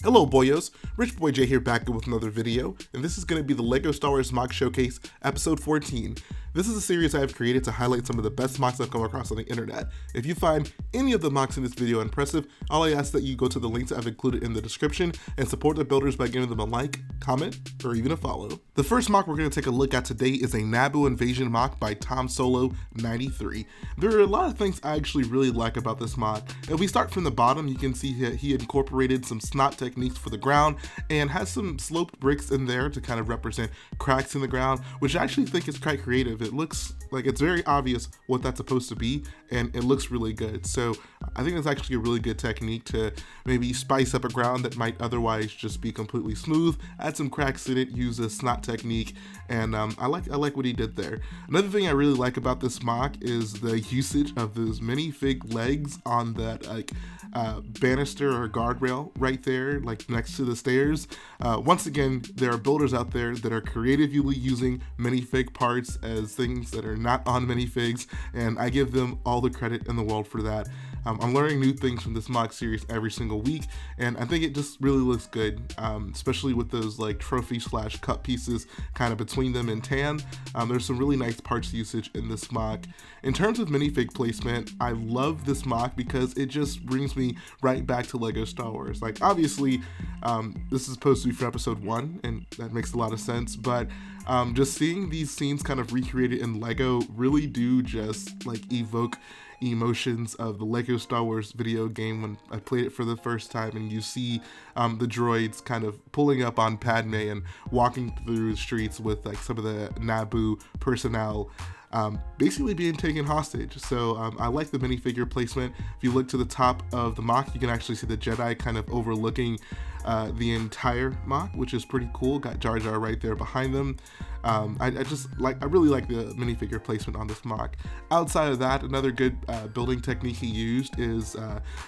Hello boyos, Rich Boy J here back with another video, and this is going to be the LEGO Star Wars MOC Showcase episode 14. This is a series I have created to highlight some of the best MOCs I've come across on the internet. If you find any of the MOCs in this video impressive, all I ask that you go to the links I've included in the description and support the builders by giving them a like, comment, or even a follow. The first MOC we're going to take a look at today is a Naboo Invasion MOC by Tom Solo 93. There are a lot of things I actually really like about this MOC. If we start from the bottom, you can see that he incorporated some snot techniques for the ground and has some sloped bricks in there to kind of represent cracks in the ground, which I actually think is quite creative. It looks like it's very obvious what that's supposed to be, and it looks really good. So I think it's actually a really good technique to maybe spice up a ground that might otherwise just be completely smooth, add some cracks in it, use a snot technique, and I like what he did there. Another thing I really like about this MOC is the usage of those minifig legs on that banister or guardrail right there, like next to the stairs. Once again, there are builders out there that are creatively using minifig parts as things that are not on minifigs, and I give them all the credit in the world for that. I'm learning new things from this MOC series every single week, and I think it just really looks good, especially with those like trophy / cup pieces kind of between them in tan. There's some really nice parts usage in this MOC. In terms of minifig placement, I love this MOC because it just brings me right back to LEGO Star Wars. Like, obviously, this is supposed to be for episode 1, and that makes a lot of sense, but just seeing these scenes kind of recreated in LEGO really do just like evoke emotions of the LEGO Star Wars video game when I played it for the first time, and you see the droids kind of pulling up on Padme and walking through the streets with like some of the Naboo personnel basically being taken hostage. So I like the minifigure placement. If you look to the top of the MOC, you can actually see the Jedi kind of overlooking the entire MOC, which is pretty cool. Got Jar Jar right there behind them. I really like the minifigure placement on this MOC. Outside of that, another good building technique he used is,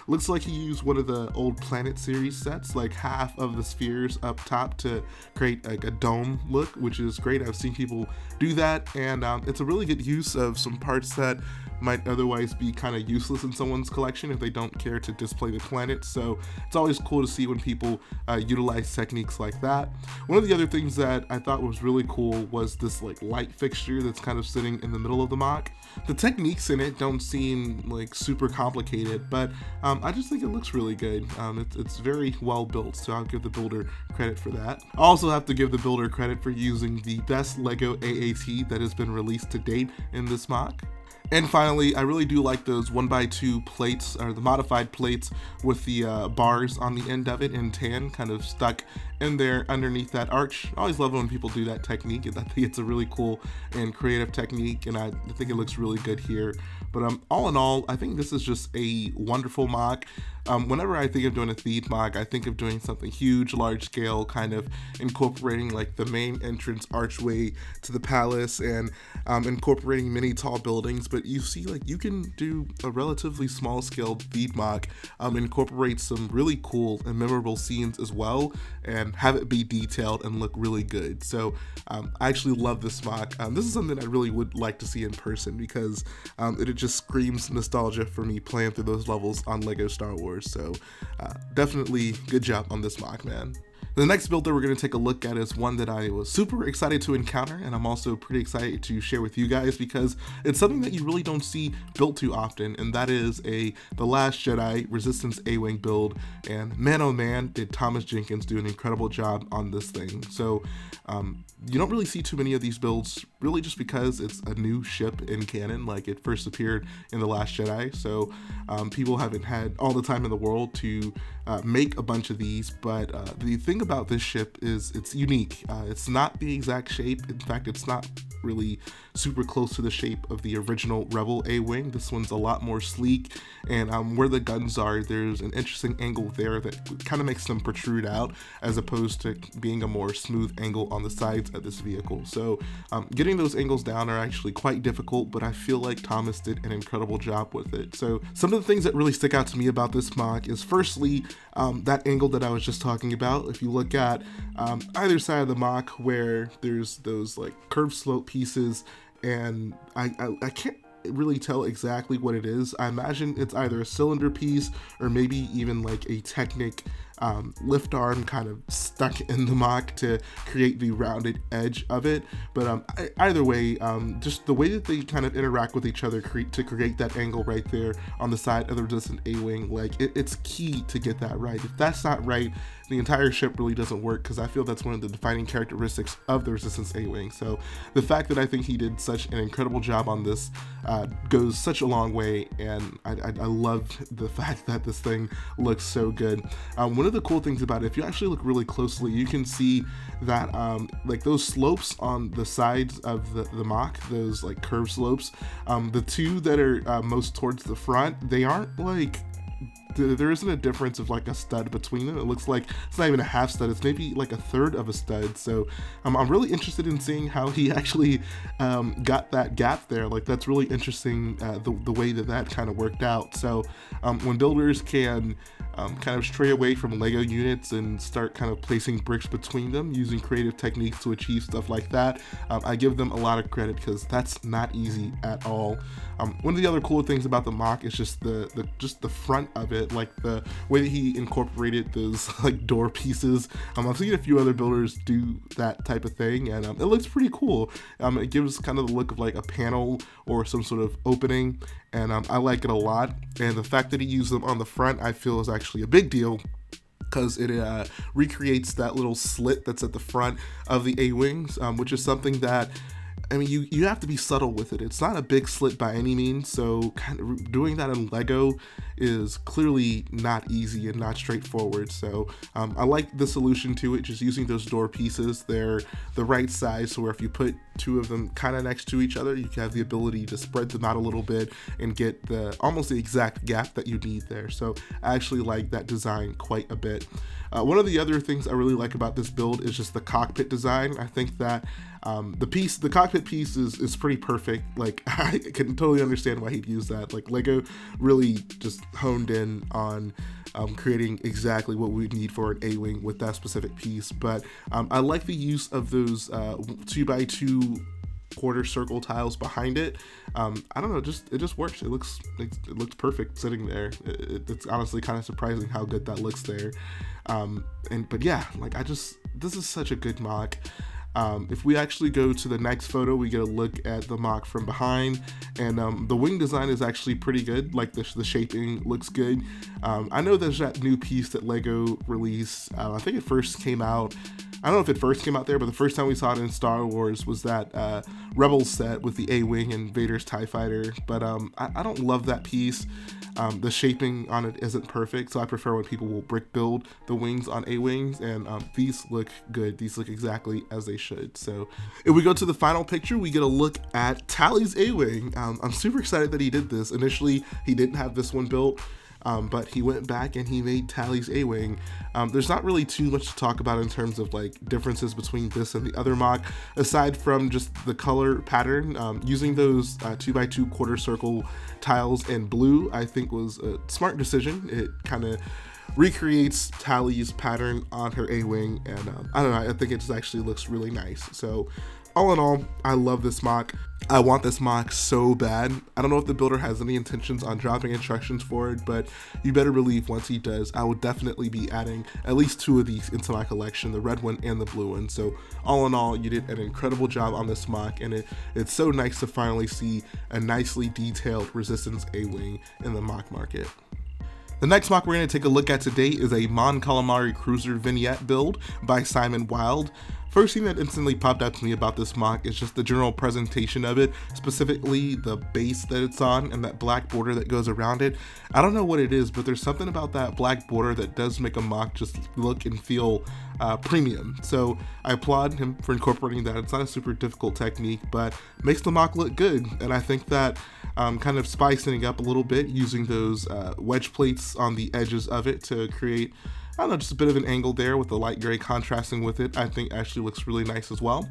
looks like he used one of the old Planet series sets, like half of the spheres up top to create like a dome look, which is great. I've seen people do that, and it's a really good use of some parts that might otherwise be kind of useless in someone's collection if they don't care to display the planet. So it's always cool to see when people utilize techniques like that. One of the other things that I thought was really cool was this like light fixture that's kind of sitting in the middle of the MOC. The techniques in it don't seem like super complicated, but I just think it looks really good. It's very well built, so I'll give the builder credit for that. I also have to give the builder credit for using the best LEGO AAT that has been released to date in this MOC. And finally, I really do like those 1x2 plates, or the modified plates with the bars on the end of it in tan, kind of stuck in there underneath that arch. I always love it when people do that technique. I think it's a really cool and creative technique, and I think it looks really good here. But all in all, I think this is just a wonderful MOC. Whenever I think of doing a themed MOC, I think of doing something huge, large scale, kind of incorporating like the main entrance archway to the palace and incorporating many tall buildings. But you see, like, you can do a relatively small scale themed MOC, incorporate some really cool and memorable scenes as well, and have it be detailed and look really good. So I actually love this MOC. This is something I really would like to see in person because it just screams nostalgia for me playing through those levels on LEGO Star Wars. So definitely good job on this MOC, man. The next build that we're going to take a look at is one that I was super excited to encounter, and I'm also pretty excited to share with you guys because it's something that you really don't see built too often, and that is The Last Jedi Resistance A-Wing build. And man oh man, did Thomas Jenkins do an incredible job on this thing. So you don't really see too many of these builds, really just because it's a new ship in canon. Like, it first appeared in The Last Jedi, so people haven't had all the time in the world to make a bunch of these. But the thing about this ship is it's unique. It's not the exact shape. In fact, it's not really super close to the shape of the original Rebel A-Wing. This one's a lot more sleek, and where the guns are, there's an interesting angle there that kind of makes them protrude out as opposed to being a more smooth angle on the sides of this vehicle. So getting those angles down are actually quite difficult, but I feel like Thomas did an incredible job with it. So some of the things that really stick out to me about this MOC is, firstly, that angle that I was just talking about. If you look at either side of the MOC where there's those like curved slope pieces, and I can't really tell exactly what it is. I imagine it's either a cylinder piece or maybe even like a Technic lift arm kind of stuck in the MOC to create the rounded edge of it. But either way, just the way that they kind of interact with each other to create that angle right there on the side of the resistant A-wing, like it's key to get that right. If that's not right, the entire ship really doesn't work, because I feel that's one of the defining characteristics of the Resistance A-wing. So the fact that I think he did such an incredible job on this goes such a long way, and I love the fact that this thing looks so good. One of the cool things about it, if you actually look really closely, you can see that like those slopes on the sides of the MOC, those like curved slopes, the two that are most towards the front, they aren't like, there isn't a difference of like a stud between them. It looks like it's not even a half stud, it's maybe like a third of a stud. So I'm really interested in seeing how he actually got that gap there. Like, that's really interesting, the way that kind of worked out. So when builders can kind of stray away from Lego units and start kind of placing bricks between them using creative techniques to achieve stuff like that, I give them a lot of credit, because that's not easy at all. One of the other cool things about the MOC is just the front of it, like the way that he incorporated those like door pieces. I've seen a few other builders do that type of thing, and it looks pretty cool. It gives kind of the look of like a panel or some sort of opening, and I like it a lot. And the fact that he used them on the front, I feel, is actually a big deal, because it recreates that little slit that's at the front of the A-wings, which is something that, I mean, you have to be subtle with it. It's not a big slit by any means, so kind of doing that in Lego is clearly not easy and not straightforward. So I like the solution to it, just using those door pieces. They're the right size, so where if you put two of them kind of next to each other, you can have the ability to spread them out a little bit and get almost the exact gap that you need there. So I actually like that design quite a bit. One of the other things I really like about this build is just the cockpit design. I think that the cockpit piece is pretty perfect. Like, I can totally understand why he'd use that. Like, Lego really just honed in on creating exactly what we need for an A-wing with that specific piece. But I like the use of those 2x2 quarter circle tiles behind it. I don't know, it just works. It looks perfect sitting there. It's honestly kind of surprising how good that looks there. But yeah, like, this is such a good MOC. If we actually go to the next photo, we get a look at the MOC from behind, and the wing design is actually pretty good. Like, the shaping looks good. I know there's that new piece that Lego released. I think it first came out, I don't know if it first came out there, but the first time we saw it in Star Wars was that Rebels set with the A-wing and Vader's TIE Fighter. But I don't love that piece. The shaping on it isn't perfect, so I prefer when people will brick build the wings on A-wings, and these look good. These look exactly as they should. So if we go to the final picture, we get a look at Tally's A-wing. I'm super excited that he did this. Initially, he didn't have this one built, but he went back and he made Tally's A-wing. There's not really too much to talk about in terms of like differences between this and the other MOC, aside from just the color pattern. Using those 2x2 quarter circle tiles in blue, I think, was a smart decision. It kind of recreates Tally's pattern on her A-wing, and I don't know, I think it just actually looks really nice. So all in all, I love this MOC. I want this MOC so bad. I don't know if the builder has any intentions on dropping instructions for it, but you better believe once he does, I will definitely be adding at least two of these into my collection, the red one and the blue one. So all in all, you did an incredible job on this MOC, and it's so nice to finally see a nicely detailed Resistance A-wing in the MOC market. The next MOC we're going to take a look at today is a Mon Calamari Cruiser vignette build by Simon Wild. First thing that instantly popped out to me about this MOC is just the general presentation of it, specifically the base that it's on and that black border that goes around it. I don't know what it is, but there's something about that black border that does make a MOC just look and feel premium. So I applaud him for incorporating that. It's not a super difficult technique, but makes the MOC look good. And I think that kind of spicing it up a little bit using those wedge plates on the edges of it to create, I don't know, just a bit of an angle there with the light gray contrasting with it, I think actually looks really nice as well.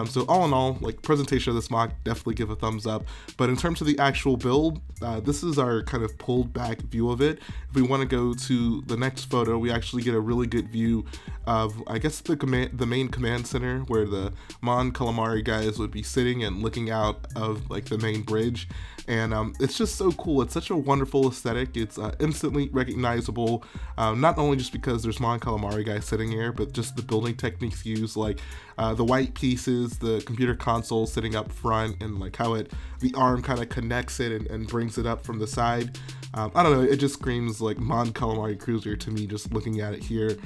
So all in all, like, presentation of this MOC, definitely give a thumbs up. But in terms of the actual build, this is our kind of pulled back view of it. If we want to go to the next photo, we actually get a really good view of, I guess, the main command center where the Mon Calamari guys would be sitting and looking out of like the main bridge. And it's just so cool. It's such a wonderful aesthetic. It's instantly recognizable, not only just because there's Mon Calamari guys sitting here, but just the building techniques used, like the white pieces, the computer console sitting up front, and like how the arm kind of connects it and brings it up from the side. I don't know, it just screams like Mon Calamari Cruiser to me just looking at it here.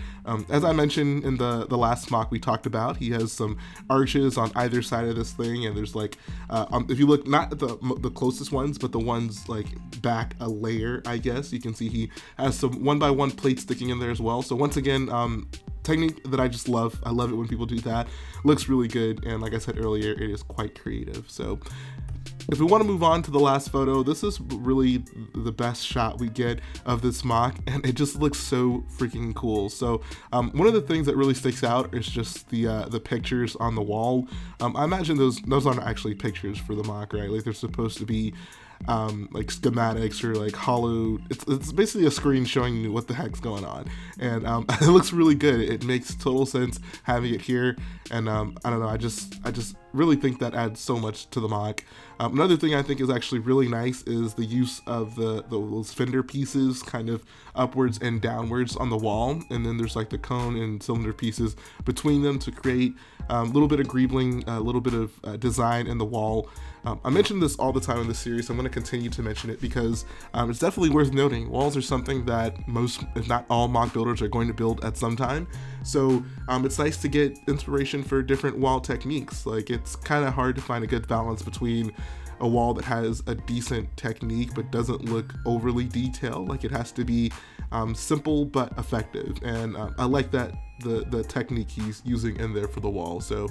As I mentioned in the last MOC we talked about, he has some arches on either side of this thing, and there's like, if you look not at the closest ones, but the ones like back a layer, I guess, you can see he has some 1x1 plates sticking in there as well. So once again, technique that I just love. I love it when people do that. Looks really good, and like I said earlier, it is quite creative. So if we want to move on to the last photo, this is really the best shot we get of this MOC, and it just looks so freaking cool. So one of the things that really sticks out is just the pictures on the wall. I imagine those aren't actually pictures for the MOC, right? Like, they're supposed to be like schematics or like hollow. It's basically a screen showing you what the heck's going on, and it looks really good. It makes total sense having it here, and I don't know, I just really think that adds so much to the MOC. Another thing I think is actually really nice is the use of those fender pieces kind of upwards and downwards on the wall, and then there's like the cone and cylinder pieces between them to create a little bit of greebling, a little bit of design in the wall. I mention this all the time in this series. I'm going to continue to mention it because it's definitely worth noting. Walls are something that most, if not all, MOC builders are going to build at some time. So it's nice to get inspiration for different wall techniques. Like, it's kind of hard to find a good balance between a wall that has a decent technique but doesn't look overly detailed. Like, it has to be simple but effective, and I like that the technique he's using in there for the wall. So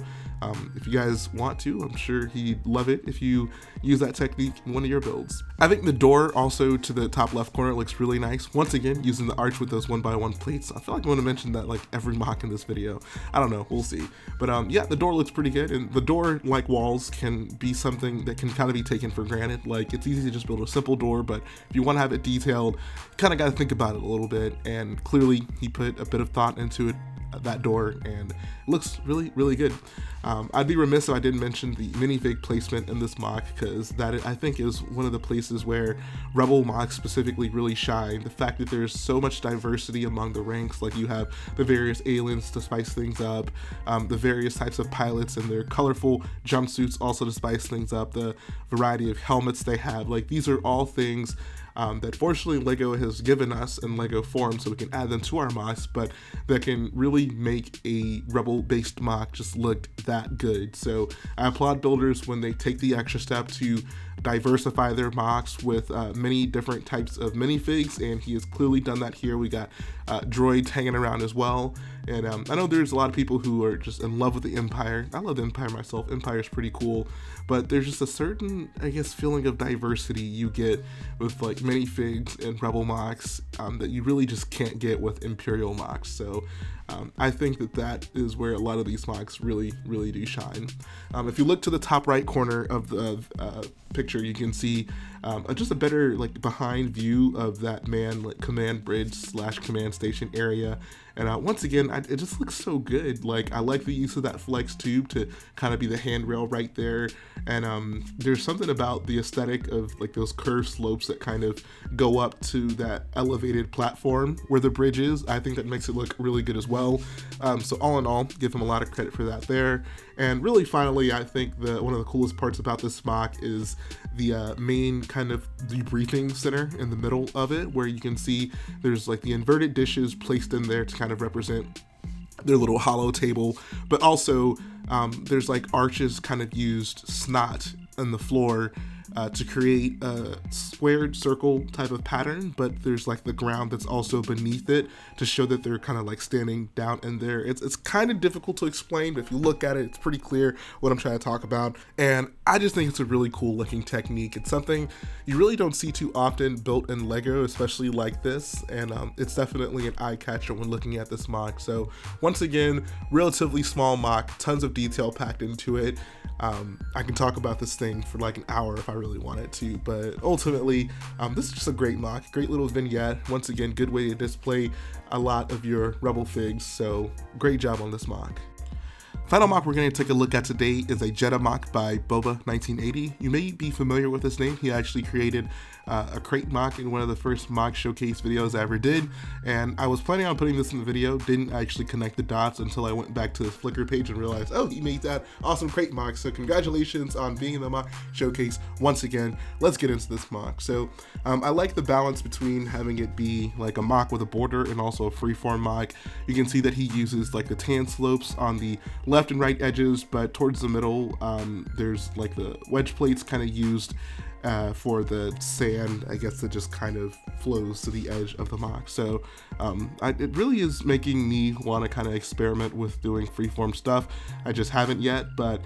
if you guys want to, I'm sure he'd love it if you use that technique in one of your builds. I think the door also to the top left corner looks really nice. Once again, using the arch with those 1x1 plates. I feel like I want to mention that like every MOC in this video. I don't know, we'll see. But yeah, the door looks pretty good, and the door, like walls, can be something that can kind of be taken for granted. Like, it's easy to just build a simple door, but if you want to have it detailed, you kind of got to think about it a little bit, and clearly he put a bit of thought into it, that door, and it looks really, really good. I'd be remiss if I didn't mention the minifig placement in this MOC, because that, I think, is one of the places where Rebel MOCs specifically really shine. The fact that there's so much diversity among the ranks, like you have the various aliens to spice things up, the various types of pilots and their colorful jumpsuits also to spice things up, the variety of helmets they have. Like, these are all things that fortunately LEGO has given us in LEGO form, so we can add them to our MOCs, but that can really make a Rebel-based MOC just look that good. So I applaud builders when they take the extra step to diversify their MOCs with many different types of minifigs, and he has clearly done that here. We got droids hanging around as well, and I know there's a lot of people who are just in love with the Empire. I love the Empire myself. Empire's pretty cool, but there's just a certain, I guess, feeling of diversity you get with like minifigs and Rebel MOCs that you really just can't get with Imperial MOCs. So I think that is where a lot of these MOCs really, really do shine. If you look to the top right corner of the picture, you can see just a better like behind view of that command bridge / command station area. And once again, it just looks so good. Like, I like the use of that flex tube to kind of be the handrail right there. And there's something about the aesthetic of like those curved slopes that kind of go up to that elevated platform where the bridge is. I think that makes it look really good as well. So all in all, give him a lot of credit for that there. And really, finally, I think one of the coolest parts about this MOC is the main kind of debriefing center in the middle of it, where you can see there's like the inverted dishes placed in there to kind of represent their little hollow table, but also there's like arches kind of used snot in the floor to create a squared circle type of pattern, but there's like the ground that's also beneath it to show that they're kind of like standing down in there. It's kind of difficult to explain, but if you look at it, it's pretty clear what I'm trying to talk about. And I just think it's a really cool looking technique. It's something you really don't see too often built in Lego, especially like this, and it's definitely an eye catcher when looking at this MOC. So once again, relatively small MOC, tons of detail packed into it. I can talk about this thing for like an hour if I really wanted to, but ultimately, this is just a great MOC, great little vignette. Once again, good way to display a lot of your Rebel figs, so great job on this MOC. Final MOC we're going to take a look at today is a Jedha MOC by Boba1980. You may be familiar with his name. He actually created a crate MOC in one of the first MOC showcase videos I ever did, and I was planning on putting this in the video, didn't actually connect the dots until I went back to his Flickr page and realized, oh, he made that awesome crate MOC, so congratulations on being in the MOC showcase once again. Let's get into this MOC. So I like the balance between having it be like a MOC with a border and also a freeform MOC. You can see that he uses like the tan slopes on the left and right edges, but towards the middle, there's like the wedge plates kind of used for the sand, I guess, that just kind of flows to the edge of the MOC. So it really is making me want to kind of experiment with doing freeform stuff. I just haven't yet, but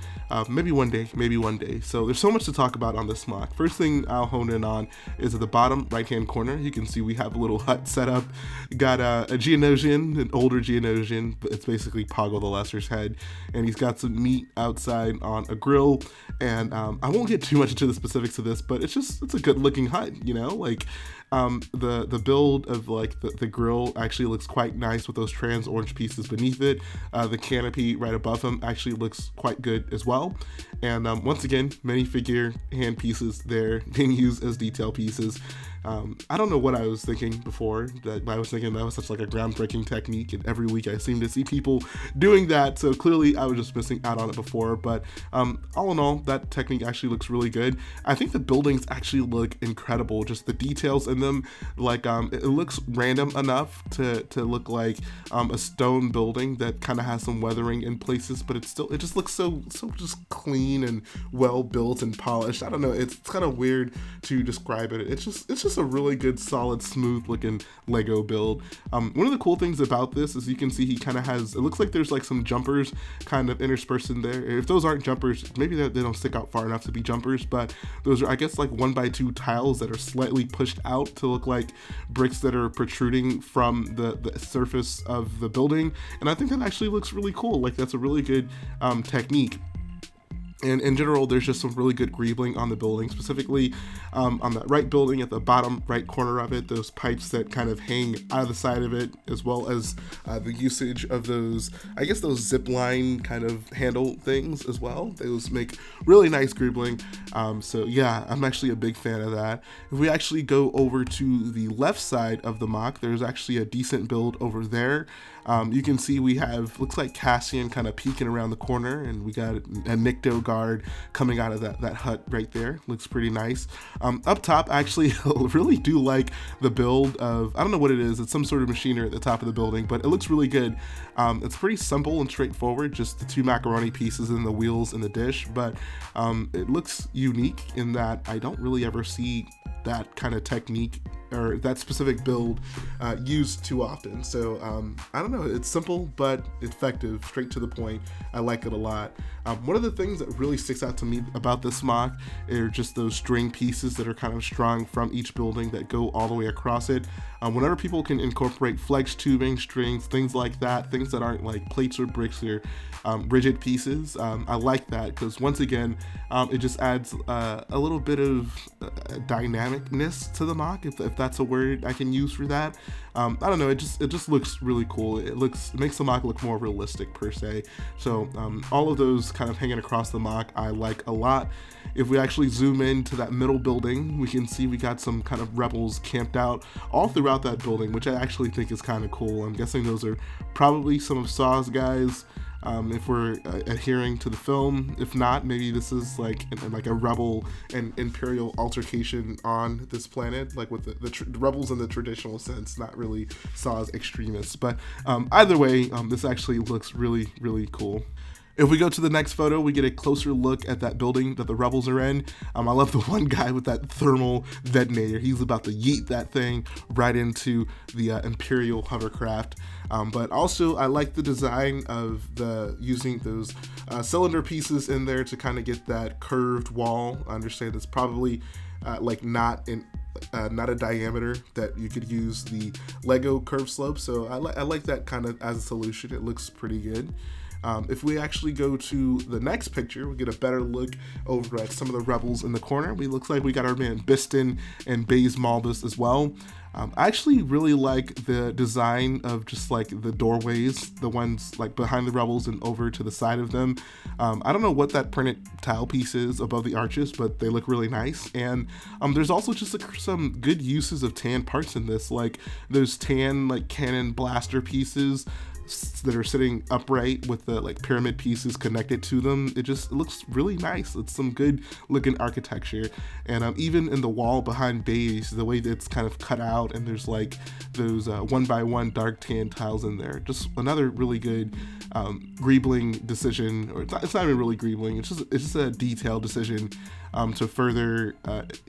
maybe one day. So there's so much to talk about on this MOC. First thing I'll hone in on is at the bottom right hand corner. You can see we have a little hut set up. Got a Geonosian, an older Geonosian, but it's basically Poggle the Lesser's head, and he's got some meat outside on a grill. And I won't get too much into the specifics of this, but it's a good looking hut, you know, like the build of like the grill actually looks quite nice with those trans orange pieces beneath it. The canopy right above him actually looks quite good as well. And once again, many figure hand pieces there being used as detail pieces. I don't know what I was thinking before, that I was thinking that was such like a groundbreaking technique, and every week I seem to see people doing that, so clearly I was just missing out on it before. But all in all, that technique actually looks really good. I think the buildings actually look incredible, just the details in them. Like it looks random enough to look like a stone building that kind of has some weathering in places, but it just looks so just clean and well built and polished. I don't know, it's kind of weird to describe it. It's just a really good, solid, smooth looking Lego build. One of the cool things about this is you can see he kind of has, it looks like there's like some jumpers kind of interspersed in there. If those aren't jumpers, maybe they don't stick out far enough to be jumpers, but those are, I guess, like 1x2 tiles that are slightly pushed out to look like bricks that are protruding from the surface of the building. And I think that actually looks really cool. Like, that's a really good technique. And in general, there's just some really good greebling on the building, specifically on that right building at the bottom right corner of it, those pipes that kind of hang out of the side of it, as well as the usage of those, I guess, those zip line kind of handle things as well. Those make really nice greebling. So yeah, I'm actually a big fan of that. If we actually go over to the left side of the MOC, there's actually a decent build over there. You can see we have, looks like Cassian kind of peeking around the corner, and we got a Nikto guard coming out of that hut right there. Looks pretty nice. Up top, actually, I really do like the build of, I don't know what it is, it's some sort of machinery at the top of the building, but it looks really good. It's pretty simple and straightforward, just the two macaroni pieces and the wheels in the dish, but it looks unique in that I don't really ever see that kind of technique or that specific build used too often. So I don't know, it's simple but effective, straight to the point. I like it a lot. One of the things that really sticks out to me about this MOC are just those string pieces that are kind of strung from each building that go all the way across it. Whenever people can incorporate flex tubing, strings, things like that, things that aren't like plates or bricks or rigid pieces, I like that, because once again, it just adds a little bit of dynamicness to the MOC, if that's a word I can use for that. I don't know, it just looks really cool. It makes the MOC look more realistic per se. So all of those kind of hanging across the MOC I like a lot. If we actually zoom into that middle building, we can see we got some kind of rebels camped out all throughout that building, which I actually think is kind of cool. I'm guessing those are probably some of Saw's guys, if we're adhering to the film. If not, maybe this is like a rebel and imperial altercation on this planet, like with the rebels in the traditional sense, not really Saw's extremists. But either way, this actually looks really, really cool. If we go to the next photo, we get a closer look at that building that the rebels are in. I love the one guy with that thermal detonator. He's about to yeet that thing right into the Imperial hovercraft. But also, I like the design of using those cylinder pieces in there to kind of get that curved wall. I understand it's probably like not a diameter that you could use the Lego curve slope. So I like that kind of as a solution. It looks pretty good. If we actually go to the next picture, we get a better look over at some of the rebels in the corner. We looks like we got our man Biston and Baze Malbus as well. I actually really like the design of just like the doorways, the ones like behind the rebels and over to the side of them. I don't know what that printed tile piece is above the arches, but they look really nice. And there's also just like some good uses of tan parts in this, like those tan like cannon blaster pieces that are sitting upright with the like pyramid pieces connected to them. It looks really nice. It's some good looking architecture. And even in the wall behind Baze, the way that it's kind of cut out and there's like those 1x1 dark tan tiles in there. Just another really good greebling decision, or it's not even really greebling, it's just a detailed decision to further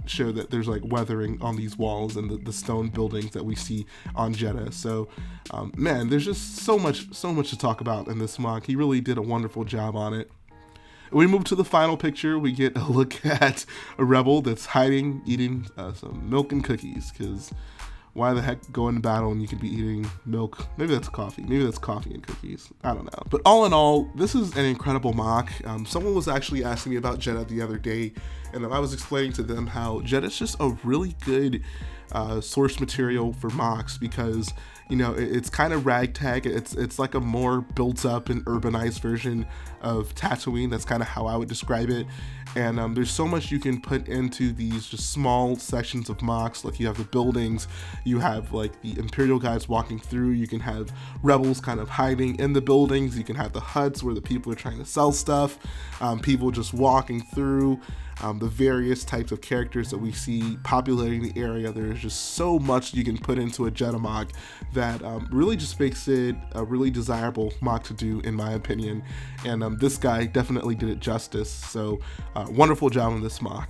show that there's like weathering on these walls and the stone buildings that we see on Jedha. So man, there's just so much to talk about in this MOC. He really did a wonderful job on it. We move to the final picture. We get a look at a rebel that's hiding, eating some milk and cookies, because why the heck go into battle and you could be eating milk? Maybe that's coffee. Maybe that's coffee and cookies. I don't know. But all in all, this is an incredible MOC. Someone was actually asking me about Jedha the other day, and I was explaining to them how Jedha is just a really good source material for MOCs, because you know it's kind of ragtag. It's like a more built up and urbanized version of Tatooine. That's kind of how I would describe it. And there's so much you can put into these just small sections of MOCs. Like you have the buildings, you have like the Imperial guys walking through, you can have rebels kind of hiding in the buildings, you can have the huts where the people are trying to sell stuff, people just walking through, the various types of characters that we see populating the area. There's just so much you can put into a Jedha MOC that really just makes it a really desirable MOC to do, in my opinion. And this guy definitely did it justice. So wonderful job on this MOC.